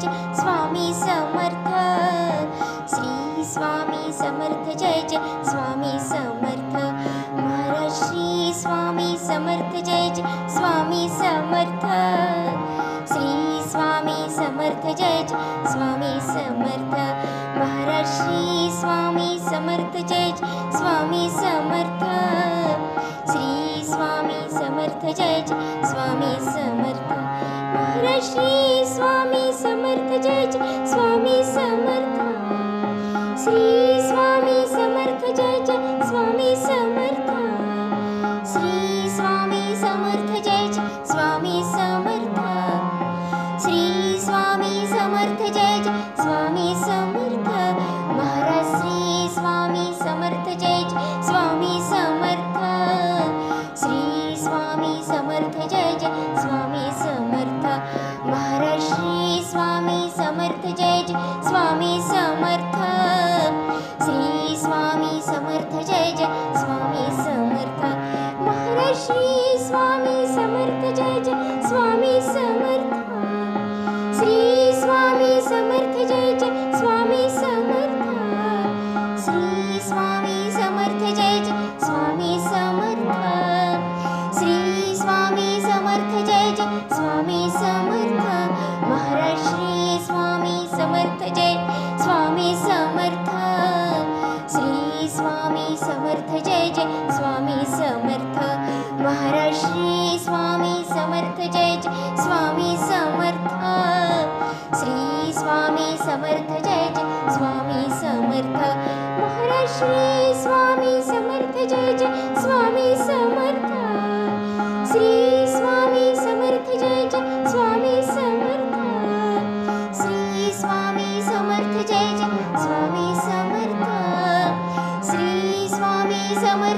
Jai Swami Samarth. Shri Swami Samarth Jai Jai Swami Samarth. Maharaj Shri Swami Samarth Jai Jai Swami Samarth. Shri Swami Samarth Jai Jai Swami Samarth. Maharaj Shri Swami Samarth Jai Jai Swami Samarth. Shri Swami Samarth Jai Jai Swami Samarth. Maharaj Shri Swami Samarth Jai Jai Swami Samarth. Shri Swami Samarth Jai Jai Swami Samarth. Shri Swami Samarth Jai Jai Swami Samarth. Shri Swami Samarth Jai Jai Swami Samarth. Maharaj Shri Swami Samarth Jai Jai Swami Samarth. Shri Swami Samarth Jai Jai Swami Samarth. Maharaj Shri Swami Samarth Jai Jai Swami Samarth. Shri Swami Samarth Jai Jai Swami Samarth. Maharaj Shri Swami Samarth Jai Jai Swami Samarth. Shri Swami Samarth Jai Jai Swami Samarth. Shri Swami Samarth Jai Jai Swami Samarth. Shri Swami Samarth Jai Jai Swami Samarth. Maharaj Shri Swami Samarth Jai Swami Samarth. Shri Swami Samarth Jai Jai Swami Samarth. Maharaj Shri Swami Samarth Jai Jai Swami Samarth. Shri Swami Samarth Jai Jai Swami Samarth. Maharaj Shri Swami Samarth Jai Jai Swami Samarth. Shri Swami Samarth Jai Jai Swami Samarth. Shri Swami Samarth Jai Jai Swami Samarth. Shri Swami Samarth.